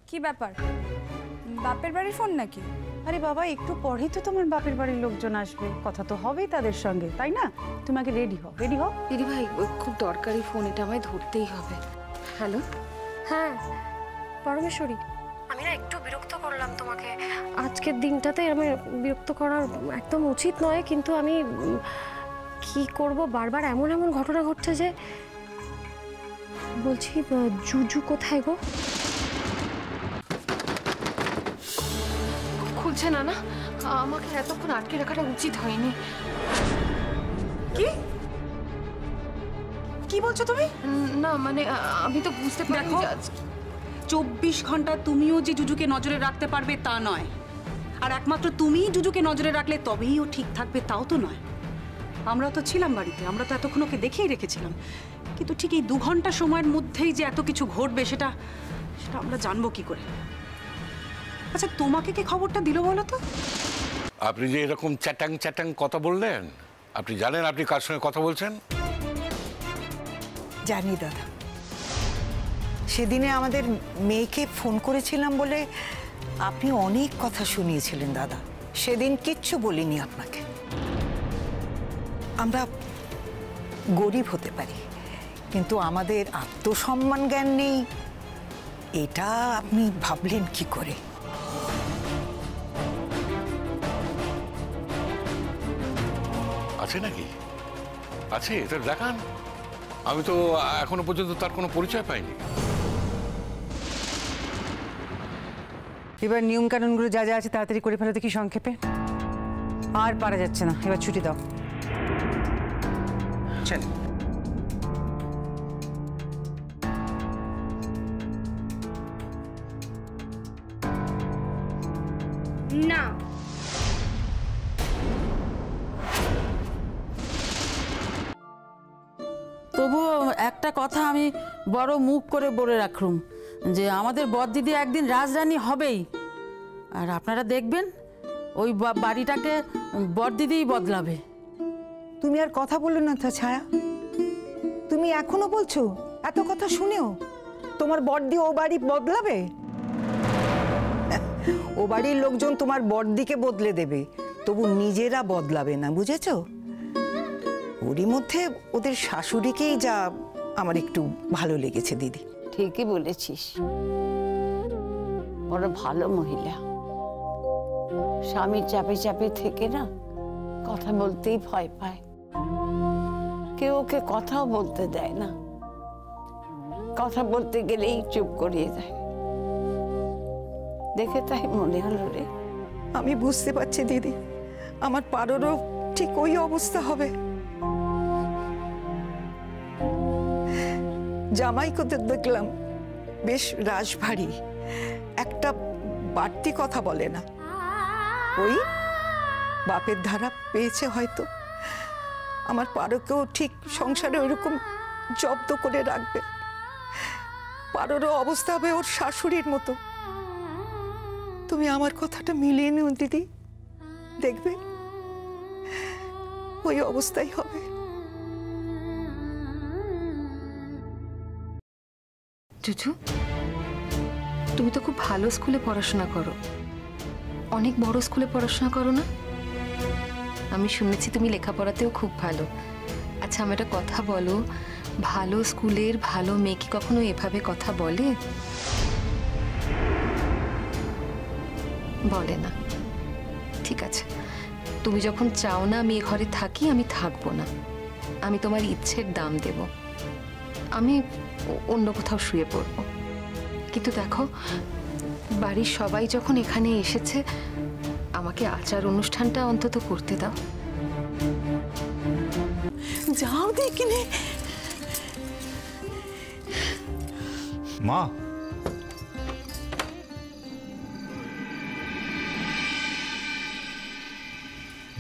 কি ব্যাপার, বাপের বাড়ির ফোন নাকি? আরে বাবা, একটু পরেই তো তোমার বাপের বাড়ির লোকজন আসবে, কথা তো হবেই তাদের সঙ্গে, তাই না? তোমাকে রেডি হও, রেডি হও। দিদি ভাই, খুব দরকারি ফোন, এটা আমায় ধরতেই হবে। হ্যালো, হ্যাঁ পরমেশ্বরী, আমি না একটু বিরক্ত করলাম তোমাকে আজকের দিনটাতে। আমি বিরক্ত করার একদম উচিত নয়, কিন্তু আমি কি করব, বারবার এমন এমন ঘটনা ঘটছে যে। বলছি, জুজু কোথায় গো? খুলছে না। না, আমাকে এতক্ষণ আটকে রাখাটা উচিত হয়নি। কি কি বলছো তুমি? না মানে আমি তো বুঝতে পারি। 24 ঘন্টা তুমিও যে জুজুকে নজরে রাখতে পারবে তা নয়, আর একমাত্র তুমিই জুজুকে নজরে রাখলে তবেই ও ঠিক থাকবে তাও তো নয়। আমরা তো ছিলাম বাড়িতে, আমরা তো এতক্ষণ ওকে দেখেই রেখেছিলাম, কিন্তু ঠিক এই 2 ঘন্টা সময়ের মধ্যেই যে এত কিছু ঘটবে সেটা আমরা জানবো কি করে? আচ্ছা, তোমাকে কি খবরটা দিল বলো তো? আপনি যে এরকম চ্যাটাং চ্যাটাং কথা বললেন, আপনি জানেন আপনি কার সঙ্গে কথা বলছেন? জানি দাদা, সেদিনে আমাদের মেয়েকে ফোন করেছিলাম বলে আপনি অনেক কথা শুনিয়েছিলেন দাদা। সেদিন কিচ্ছু বলিনি আপনাকে। আমরা গরিব হতে পারি, কিন্তু আমাদের আত্মসম্মান জ্ঞান নেই, এটা আপনি ভাবলেন কি করে? আছে নাকি? আছে, এটা দেখান। আমি তো এখনো পর্যন্ত তার কোনো পরিচয় পাইনি। এবার নিয়ম কানুনগুলো যা যা আছে তাড়াতাড়ি করে ফেলো দেখি সংক্ষেপে। আর পারা যাচ্ছে না, এবার ছুটি দাও। চল। না, তবুও একটা কথা আমি বড় মুখ করে বলে রাখলুম, যে আমাদের বড়দিদি একদিন রাজরানী হবেই, আর আপনারা দেখবেন ওই বাড়িটাকে বড়দিদিই বদলাবে। তুমি আর কথা বললো না তো ছায়া, তুমি এখনো বলছো? এত কথা শুনেও তোমার বড়দি ও বাড়ি বদলাবে? ও বাড়ির লোকজন তোমার বড়দিকে বদলে দেবে, তবু নিজেরা বদলাবে না, বুঝেছো? ওরই মধ্যে ওদের শাশুড়িকেই যা আমার একটু ভালো লেগেছে দিদি। ঠিকই বলেছিস, বড় ভালো মহিলা। স্বামীর চাপে চাপে থেকে না কথা বলতেই ভয় পায়, কেউ ওকে কথাও বলতে দেয় না, কথা বলতে গেলেই চুপ করিয়ে দেয়। দেখে তাই মনে হলো রে। আমি বুঝতে পারছি দিদি, আমার পারোরও ঠিক ওই অবস্থা হবে। জামাই কোথায় দেখলাম বেশ রাশভারী, একটা বাড়তি কথা বলে না। ওই বাপের ধারা পেয়েছে হয়তো। আমার পারোকেও ঠিক সংসারে ওইরকম জব্দ করে রাখবে। পারোরও অবস্থা হবে ওর শাশুড়ির মতো। তুমি আমার কথাটা মিলিয়ে নিও দিদি, দেখবে ওই অবস্থাই হবে। জুজু, তুমি তো খুব ভালো স্কুলে পড়াশোনা করো, অনেক বড় স্কুলে পড়াশোনা করো না? আমি শুনেছি তুমি লেখাপড়াতেও খুব ভালো। আচ্ছা, আমার একটা কথা বলো, ভালো স্কুলের ভালো মেয়ে কি কখনো এভাবে কথা বলে? বলে না। ঠিক আছে, তুমি যখন চাও না আমি এ ঘরে থাকি, আমি থাকবো না। আমি তোমার ইচ্ছের দাম দেব, আমি অন্য কোথাও শুয়ে পড়বো। কিন্তু দেখো, বাড়ির সবাই যখন এখানে এসেছে, আমাকে আচার অনুষ্ঠানটা অন্তত করতে দাও। যাও দেখিনি। মা,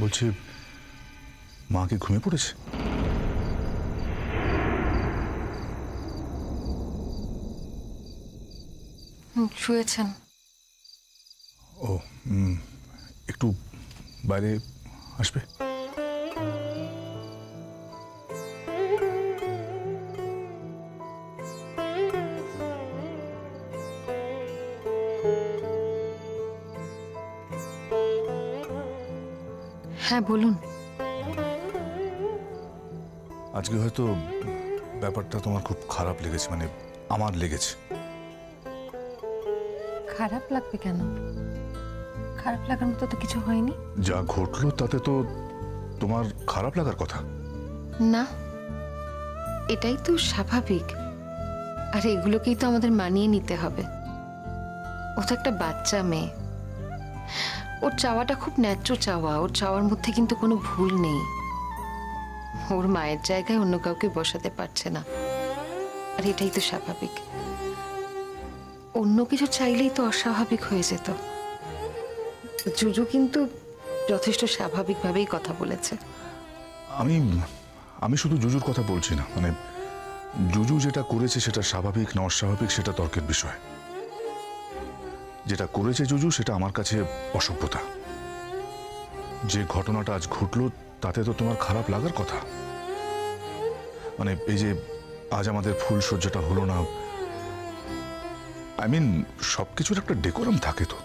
বলছি মা কি ঘুমিয়ে পড়েছে? শুয়েছেন। ও, একটু বাইরে আসবে? হ্যাঁ বলুন। আজকে হয়তো ব্যাপারটা তোমার খুব খারাপ লেগেছে, মানে আমার লেগেছে। খারাপ লাগবে কেন? খারাপ লাগার মতো তো কিছু হয়নি। যা ঘটলো তাতে তো তোমার খারাপ লাগার কথা না, এটাই তো স্বাভাবিক। আর এগুলোকেই তো আমাদের মানিয়ে নিতে হবে। ও তো একটা বাচ্চা মেয়ে, ওর চাওয়াটা খুব ন্যায্য চাওয়া। ওর চাওয়ার মধ্যে কিন্তু কোনো ভুল নেই। ওর মায়ের জায়গায় অন্য কাউকে বসাতে পারছে না, আর এটাই তো স্বাভাবিক। অন্য কিছু চাইলেই তো অস্বাভাবিক হয়ে যেত। জুজু কিন্তু যথেষ্ট স্বাভাবিকভাবেই কথা বলেছে। আমি শুধু জুজুর কথা বলছি না, মানে জুজু যেটা করেছে সেটা স্বাভাবিক না অস্বাভাবিক সেটা তর্কের বিষয়। যেটা করেছে জুজু সেটা আমার কাছে অসভ্যতা। যে ঘটনাটা আজ ঘটলো তাতে তো তোমার খারাপ লাগার কথা। মানে এই যে আজ আমাদের ফুলসজ্জাটা হলো না, সবকিছুর একটা ডেকোরাম থাকে তো।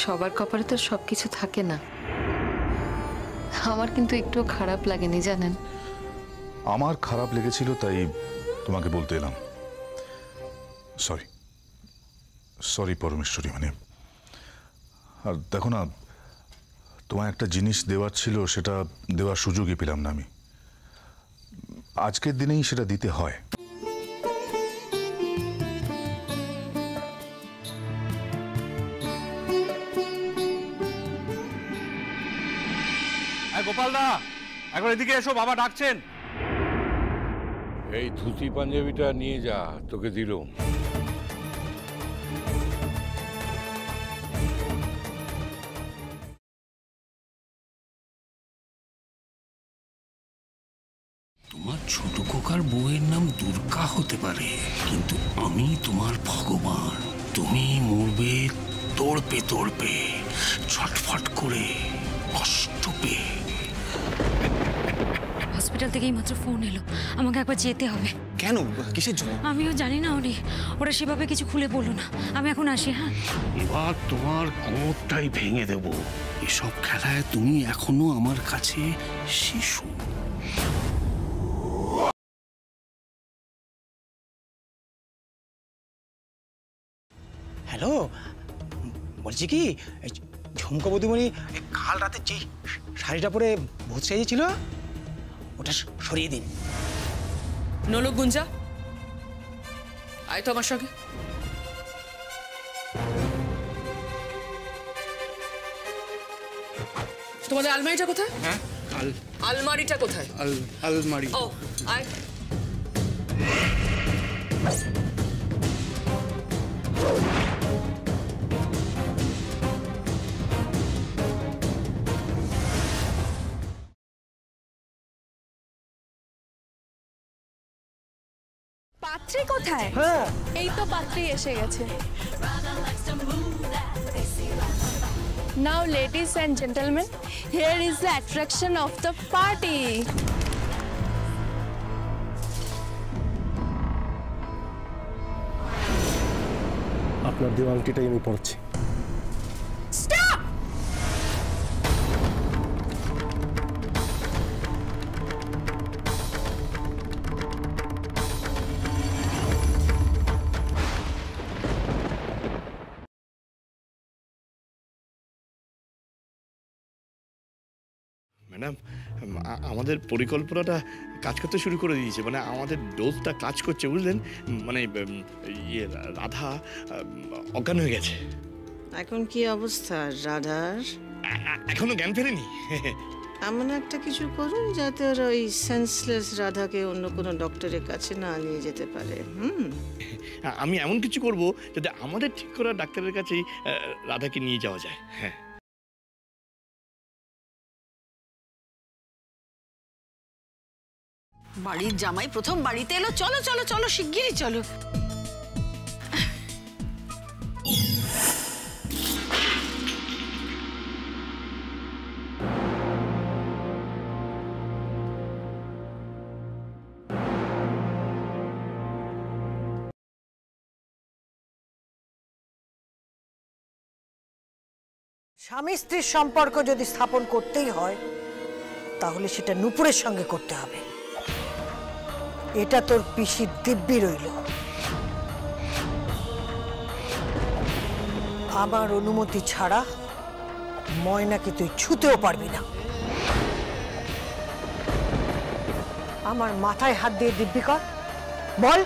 সবার কপালে তো সবকিছু থাকে না। আমার কিন্তু একটু খারাপ লাগেনি জানেন। আমার খারাপ লেগেছিল তাই তোমাকে বলতে এলাম। সরি পরমেশ্বরী। মানে আর দেখো না, তোমায় একটা জিনিস দেওয়ার ছিল, সেটা দেওয়ার সুযোগই পেলাম না আমি। আজকের দিনেই সেটা দিতে হয়। গোপালদা, একবার এদিকে এসো, বাবা ডাকছেন। এই ধুতি পাঞ্জাবিটা নিয়ে যা, তোকে দিলুম। তোমার ছোট খোকার বউয়ের নাম দুর্গা হতে পারে, কিন্তু আমি তোমার ভগবান। তুমি মরবে তোড়পে তোড়পে, ছটফট করে, কষ্ট পেয়ে। হসপিটাল থেকেই মাত্র ফোন এলো, আমাকে একবার যেতে হবে। কেন? কিসের জন্য? আমিও জানি না অনি, ওরা সেভাবে কিছু খুলে বললো না। আমি এখন আসি। হ্যাঁ, এবার তোমার কোমরটাই ভেঙে দেব। এসব খেলায় তুমি এখনো আমার কাছে শিশু। হ্যালো, বলছি কি, ঝুমকো বৌদিমণি কাল রাতে যে শাড়িটা পরে ভূত সেজেছিল ওটা সরিয়ে দিন। নলক গুঞ্জা, আয় তো আমার সঙ্গে। তোমাদের আলমারিটা কোথায়? হ্যাঁ, আলমারিটা কোথায়? আলমারি। ও আয়। পাত্রী কোথায়? হ্যাঁ, এই তো পাত্রী এসে গেছে। Now, ladies and gentlemen, here is the attraction of the party. আপনার দেওয়া আংটিটাই আমি পড়ছি। Stop! ম্যাডাম, আমাদের পরিকল্পনাটা কাজ করতে শুরু করে দিয়েছে। মানে আমাদের ডোজটা কাজ করছে, বুঝলেন? মানে রাধা অজ্ঞান হয়ে গেছে। এখন কি অবস্থা রাধার? এখনো জ্ঞান ফেরেনি। এমন একটা কিছু করুন যাতে ওরা ওই সেন্সলেস রাধাকে অন্য কোনো ডক্টরের কাছে না নিয়ে যেতে পারে। আমি এমন কিছু করব যাতে আমাদের ঠিক করা ডাক্তারের কাছেই রাধাকে নিয়ে যাওয়া যায়। হ্যাঁ, বাড়ির জামাই প্রথম বাড়িতে এলো। চলো চলো চলো, শিগগিরই চলো। স্বামী স্ত্রীর সম্পর্ক যদি স্থাপন করতেই হয় তাহলে সেটা নূপুরের সঙ্গে করতে হবে। এটা তোর পিসির দিব্যি রইল। আমার অনুমতি ছাড়া ময়নাকে তুই ছুঁতেও পারবি না। আমার মাথায় হাত দিয়ে দিব্যি কর, বল।